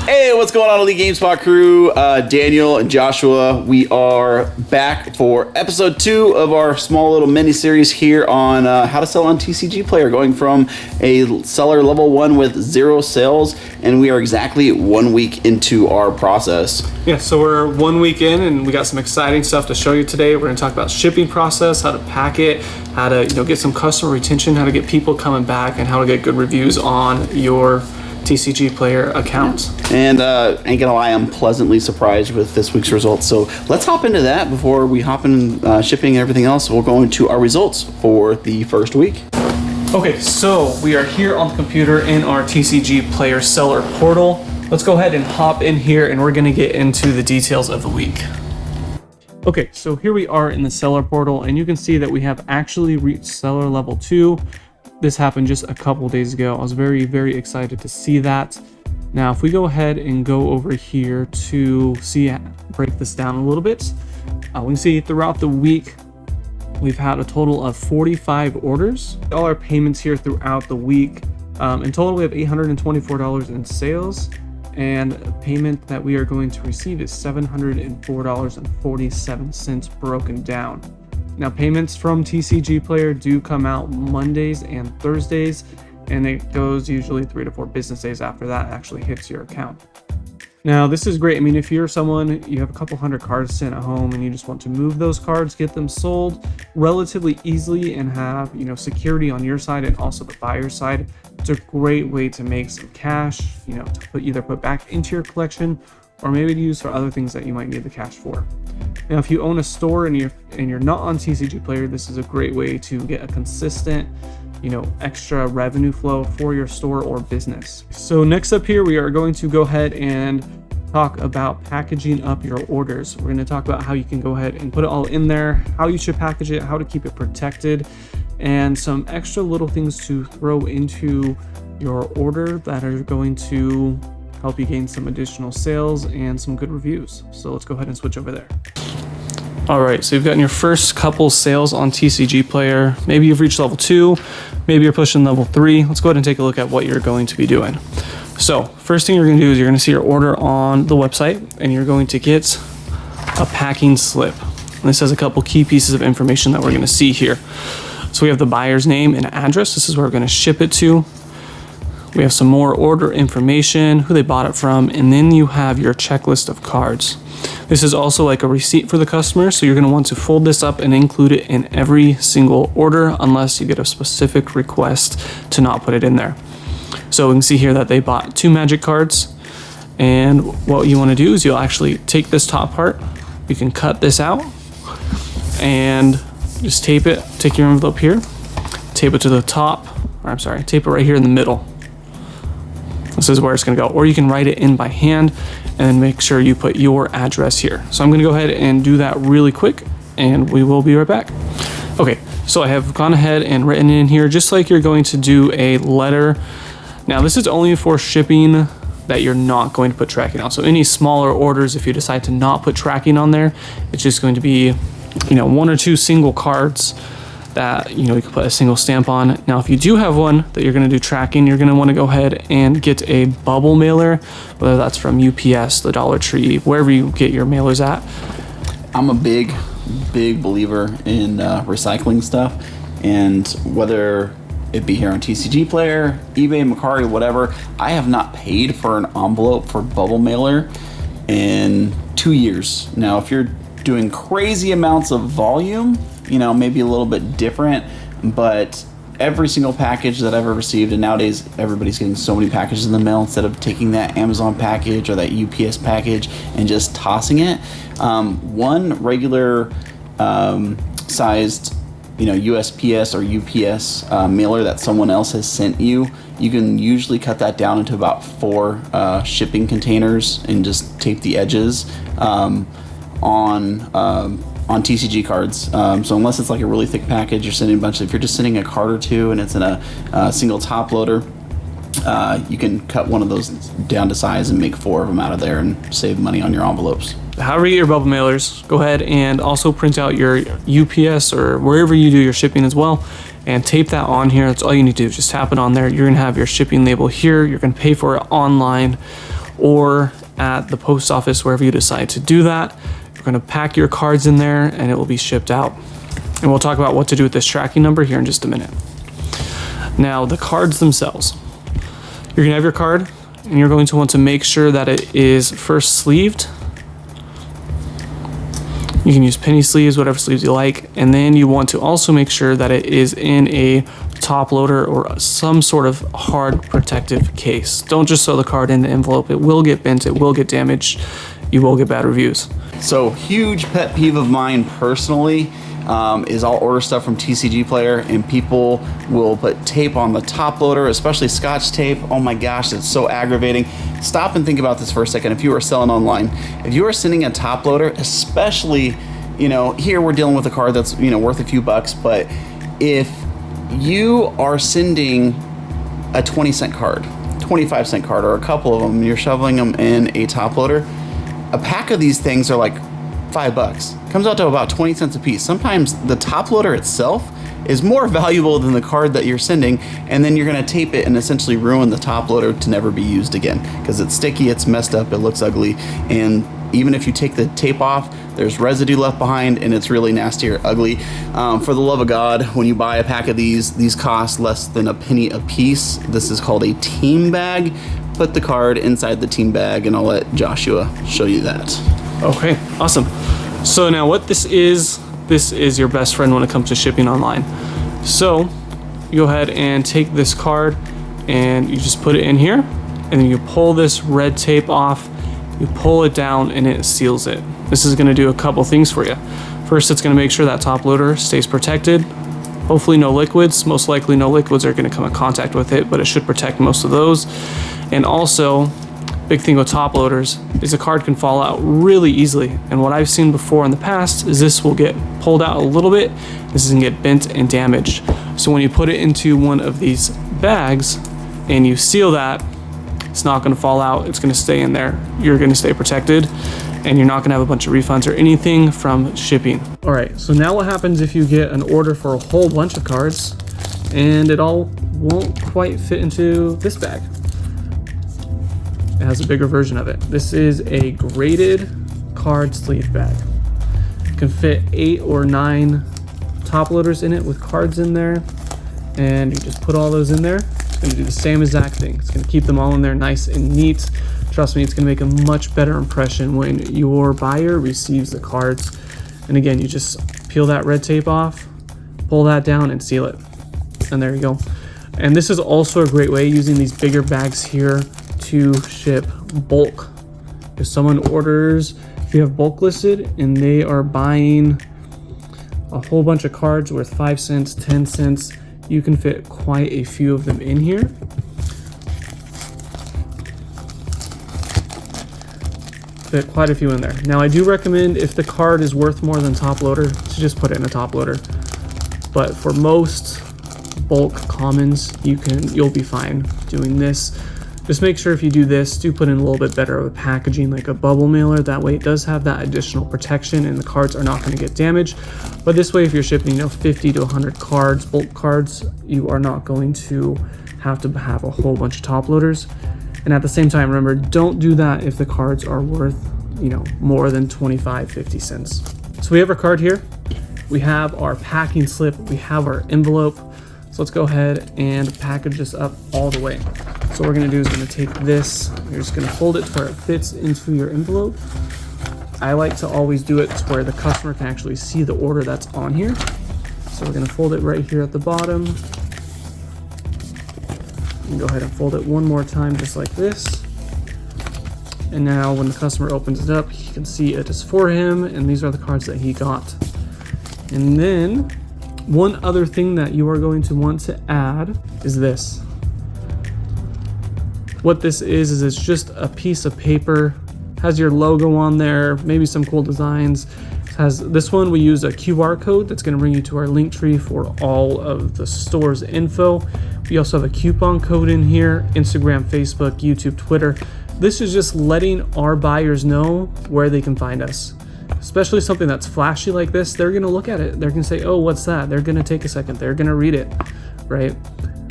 Hey, what's going on, Elite GameSpot crew? Daniel and Joshua, we are back for episode 2 of our small little mini series here on how to sell on TCG Player, going from a seller level 1 with 0 sales, and we are exactly 1 week into our process. Yeah, so we're 1 week in, and we got some exciting stuff to show you today. We're going to talk about shipping process, how to pack it, how to get some customer retention, how to get people coming back, and how to get good reviews on your TCG Player account. And ain't gonna lie, I'm pleasantly surprised with this week's results. So let's hop into that before we hop in shipping and everything else. We'll go into our results for the first week. Okay, so we are here on the computer in our TCG Player seller portal. Let's go ahead and hop in here, and we're gonna get into the details of the week. Okay, so here we are in the seller portal, and you can see that we have actually reached seller level 2. This happened just a couple days ago. I was very, very excited to see that. Now, if we go ahead and go over here to break this down a little bit, we can see throughout the week, we've had a total of 45 orders. All our payments here throughout the week. In total, we have $824 in sales, and payment that we are going to receive is $704.47 broken down. Now, payments from TCG Player do come out Mondays and Thursdays, and it goes usually 3 to 4 business days after that actually hits your account. Now, this is great. I mean, if you're someone, you have a couple hundred cards sitting at home and you just want to move those cards, get them sold relatively easily and have, security on your side and also the buyer's side, it's a great way to make some cash, to either put back into your collection or maybe to use for other things that you might need the cash for. Now, if you own a store and you're not on TCG Player, this is a great way to get a consistent, extra revenue flow for your store or business. So next up here, we are going to go ahead and talk about packaging up your orders. We're going to talk about how you can go ahead and put it all in there, how you should package it, how to keep it protected, and some extra little things to throw into your order that are going to help you gain some additional sales and some good reviews. So let's go ahead and switch over there. All right, so you've gotten your first couple sales on TCG Player. Maybe you've reached level 2, maybe you're pushing level 3. Let's go ahead and take a look at what you're going to be doing. So first thing you're gonna do is you're gonna see your order on the website, and you're going to get a packing slip. And this has a couple key pieces of information that we're gonna see here. So we have the buyer's name and address. This is where we're gonna ship it to. We have some more order information, who they bought it from, and then you have your checklist of cards. This is also like a receipt for the customer, so you're going to want to fold this up and include it in every single order unless you get a specific request to not put it in there. So we can see here that they bought 2 magic cards, and what you want to do is you'll actually take this top part, you can cut this out, and just tape your envelope here, tape it to the top, tape it right here in the middle. This is where it's going to go, or you can write it in by hand and make sure you put your address here. So I'm going to go ahead and do that really quick, and we will be right back. Okay, so I have gone ahead and written in here just like you're going to do a letter. Now, this is only for shipping that you're not going to put tracking on. So any smaller orders, if you decide to not put tracking on there, it's just going to be 1 or 2 single cards that you can put a single stamp on. Now, if you do have one that you're going to do tracking, you're going to want to go ahead and get a bubble mailer, whether that's from UPS, the Dollar Tree, wherever you get your mailers at. I'm a big believer in recycling stuff, and whether it be here on TCG Player, eBay, Mercari, whatever, I have not paid for an envelope for bubble mailer in 2 years. Now, if you're doing crazy amounts of volume, maybe a little bit different, but every single package that I've ever received, and nowadays everybody's getting so many packages in the mail, instead of taking that Amazon package or that UPS package and just tossing it, one regular sized USPS or UPS mailer that someone else has sent you, you can usually cut that down into about 4 shipping containers and just tape the edges on TCG cards. So unless it's like a really thick package, you're sending a bunch if you're just sending a card or 2 and it's in a single top loader, you can cut one of those down to size and make 4 of them out of there and save money on your envelopes. However you get your bubble mailers, go ahead and also print out your UPS or wherever you do your shipping as well, and tape that on here. That's all you need to do, just tap it on there. You're gonna have your shipping label here. You're gonna pay for it online. or at the post office, wherever you decide to do that. You're going to pack your cards in there and it will be shipped out. And we'll talk about what to do with this tracking number here in just a minute. Now, the cards themselves. You're going to have your card and you're going to want to make sure that it is first sleeved. You can use penny sleeves, whatever sleeves you like. And then you want to also make sure that it is in a top loader or some sort of hard protective case. Don't just throw the card in the envelope. It will get bent, it will get damaged, you will get bad reviews. So huge pet peeve of mine personally is I'll order stuff from TCG Player and people will put tape on the top loader, especially Scotch tape. Oh my gosh, it's so aggravating. Stop and think about this for a second. If you are selling online, if you are sending a top loader, especially, you know, here we're dealing with a card that's, you know, worth a few bucks, but if you are sending a 20-cent card, 25-cent card, or a couple of them, you're shoveling them in a top loader, a pack of these things are like $5. Comes out to about 20 cents a piece. Sometimes the top loader itself is more valuable than the card that you're sending, and then you're going to tape it and essentially ruin the top loader to never be used again because it's sticky, it's messed up, it looks ugly, and even if you take the tape off, there's residue left behind and it's really nasty or ugly. For the love of God, when you buy a pack of these cost less than a penny a piece. Is called a team bag. Put the card inside the team bag and I'll let Joshua show you that. Okay, awesome. So now what this is your best friend when it comes to shipping online. So you go ahead and take this card and you just put it in here and then you pull this red tape off, you pull it down and it seals it. This is gonna do a couple things for you. First, it's gonna make sure that top loader stays protected. Hopefully no liquids, most likely no liquids are gonna come in contact with it, but it should protect most of those. And also, big thing with top loaders is the card can fall out really easily. And what I've seen before in the past is this will get pulled out a little bit, this is gonna get bent and damaged. So when you put it into one of these bags and you seal that, it's not gonna fall out, it's gonna stay in there. You're gonna stay protected and you're not gonna have a bunch of refunds or anything from shipping. All right, so now what happens if you get an order for a whole bunch of cards and it all won't quite fit into this bag? It has a bigger version of it. This is a graded card sleeve bag. It can fit 8 or 9 top loaders in it with cards in there. And you just put all those in there. It's gonna do the same exact thing. It's gonna keep them all in there nice and neat. Trust me, it's gonna make a much better impression when your buyer receives the cards. And again, you just peel that red tape off, pull that down and seal it. And there you go. And this is also a great way using these bigger bags here to ship bulk. If someone orders, if you have bulk listed and they are buying a whole bunch of cards worth 5 cents, 10 cents, you can fit quite a few of them in here. Fit quite a few in there. Now I do recommend if the card is worth more than top loader to just put it in a top loader. But for most bulk commons, you'll be fine doing this. Just make sure if you do this, do put in a little bit better of a packaging, like a bubble mailer. That way it does have that additional protection and the cards are not going to get damaged. But this way, if you're shipping, 50 to 100 cards, bulk cards, you are not going to have a whole bunch of top loaders. And at the same time, remember, don't do that if the cards are worth, more than 25, 50 cents. So we have our card here. We have our packing slip. We have our envelope. So let's go ahead and package this up all the way. So what we're gonna do is gonna take this, you're just gonna fold it to where it fits into your envelope. I like to always do it to where the customer can actually see the order that's on here. So we're gonna fold it right here at the bottom. And go ahead and fold it one more time just like this. And now when the customer opens it up, he can see it is for him and these are the cards that he got. And then one other thing that you are going to want to add is this. What this is it's just a piece of paper, has your logo on there, maybe some cool designs. This one, we use a QR code that's gonna bring you to our link tree for all of the store's info. We also have a coupon code in here, Instagram, Facebook, YouTube, Twitter. This is just letting our buyers know where they can find us. Especially something that's flashy like this, they're gonna look at it. They're gonna say, oh, what's that? They're gonna take a second, they're gonna read it, right?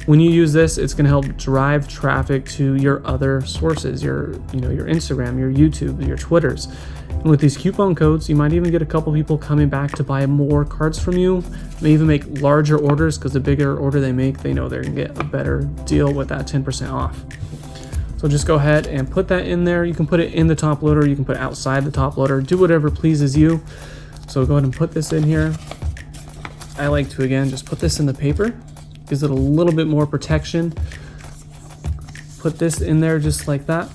When you use this, it's going to help drive traffic to your other sources, your Instagram, your YouTube, your Twitters. And with these coupon codes, you might even get a couple people coming back to buy more cards from you. May even make larger orders, because the bigger order they make, they know they're going to get a better deal with that 10% off. So just go ahead and put that in there. You can put it in the top loader, you can put it outside the top loader, do whatever pleases you. So go ahead and put this in here. I like to, again, just put this in the paper. Gives it a little bit more protection. Put this in there just like that.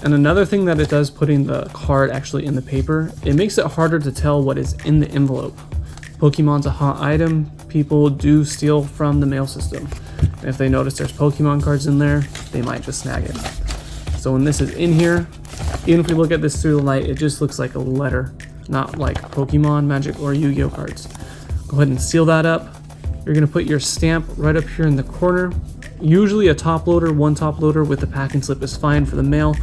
And another thing that it does, putting the card actually in the paper, it makes it harder to tell what is in the envelope. Pokemon's a hot item. People do steal from the mail system. And if they notice there's Pokemon cards in there, they might just snag it. So when this is in here, even if we look at this through the light, it just looks like a letter, not like Pokemon, Magic, or Yu-Gi-Oh cards. Go ahead and seal that up. You're gonna put your stamp right up here in the corner. Usually a top loader, one top loader with the packing slip is fine for the mail.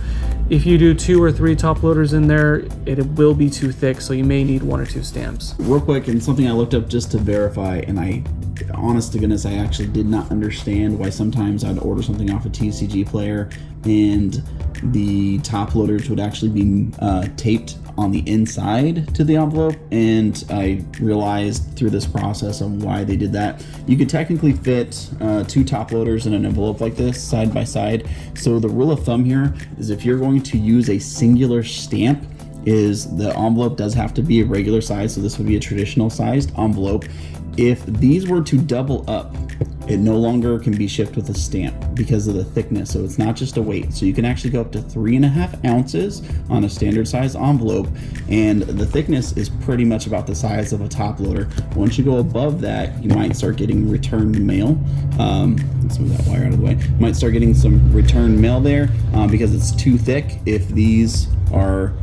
If you do 2 or 3 top loaders in there, it will be too thick, so you may need 1 or 2 stamps. Real quick, and something I looked up just to verify, and honest to goodness, I actually did not understand why sometimes I'd order something off a TCG Player and the top loaders would actually be taped on the inside to the envelope, and I realized through this process of why they did that. You could technically fit 2 top loaders in an envelope like this side by side. So the rule of thumb here is if you're going to use a singular stamp, is the envelope does have to be a regular size, so this would be a traditional sized envelope. If these were to double up, it no longer can be shipped with a stamp because of the thickness, so it's not just a weight. So you can actually go up to 3.5 ounces on a standard size envelope, and the thickness is pretty much about the size of a top loader. Once you go above that, you might start getting returned mail. Let's move that wire out of the way. You might start getting some returned mail there because it's too thick. If these are,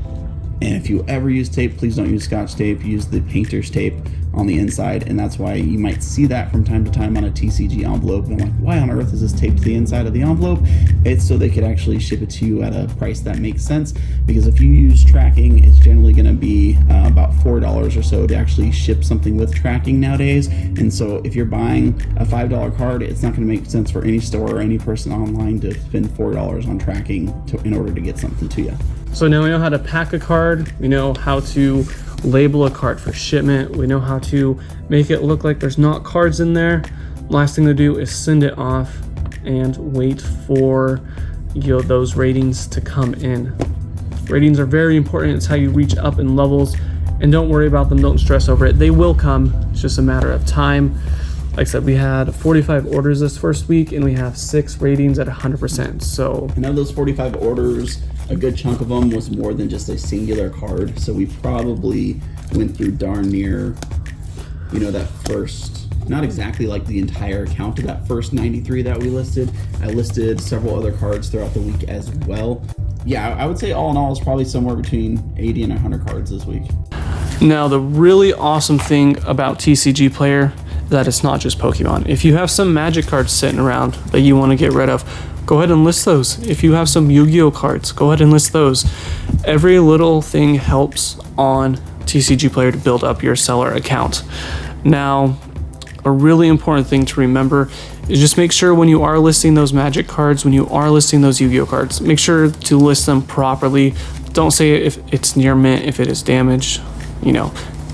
and if you ever use tape, please don't use Scotch tape, use the painter's tape on the inside, and that's why you might see that from time to time on a TCG envelope. And I'm like, why on earth is this taped to the inside of the envelope? It's so they could actually ship it to you at a price that makes sense, because if you use tracking, it's generally going to be about $4 or so to actually ship something with tracking nowadays. And so if you're buying a $5 card, it's not going to make sense for any store or any person online to spend $4 on tracking in order to get something to you. So now we know how to pack a card, we know how to label a card for shipment, we know how to make it look like there's not cards in there. Last thing to do is send it off and wait for those ratings to come in. Ratings are very important. It's how you reach up in levels, and don't worry about them, don't stress over it. They will come, it's just a matter of time. Like I said, we had 45 orders this first week, and we have 6 ratings at 100%. So, and of those 45 orders, a good chunk of them was more than just a singular card. So we probably went through darn near, that first, not exactly like the entire account of that first 93 that we listed. I listed several other cards throughout the week as well. Yeah, I would say all in all, it's probably somewhere between 80 and 100 cards this week. Now, the really awesome thing about TCG Player is that it's not just Pokemon. If you have some Magic cards sitting around that you want to get rid of, go ahead and list those. If you have some Yu-Gi-Oh cards, go ahead and list those. Every little thing helps on TCG Player to build up your seller account. Now, a really important thing to remember is just make sure when you are listing those Magic cards, when you are listing those Yu-Gi-Oh cards, make sure to list them properly. Don't say if it's near mint, if it is damaged,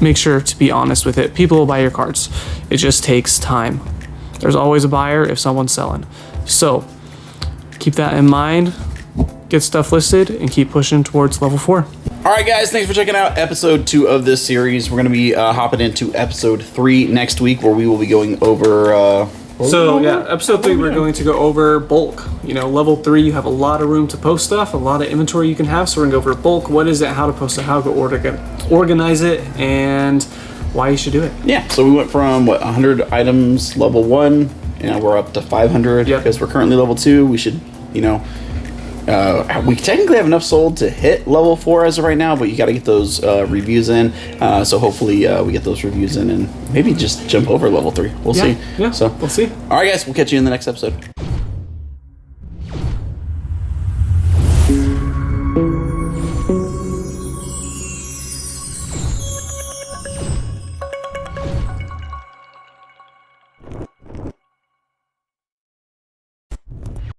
make sure to be honest with it. People will buy your cards. It just takes time. There's always a buyer if someone's selling. So keep that in mind, get stuff listed, and keep pushing towards level 4. All right, guys, thanks for checking out episode 2 of this series. We're going to be hopping into episode 3 next week, where we will be going over... episode 3, we're going to go over bulk. Level 3, you have a lot of room to post stuff, a lot of inventory you can have, so we're going to go over bulk. What is it, how to post it, how to organize it, and why you should do it. Yeah, so we went from, 100 items, level 1, and we're up to 500. Yep. Because we're currently level 2. We should, we technically have enough sold to hit level 4 as of right now, but you got to get those reviews in. So hopefully we get those reviews in and maybe just jump over level 3. We'll see. Yeah, so we'll see. All right, guys, we'll catch you in the next episode.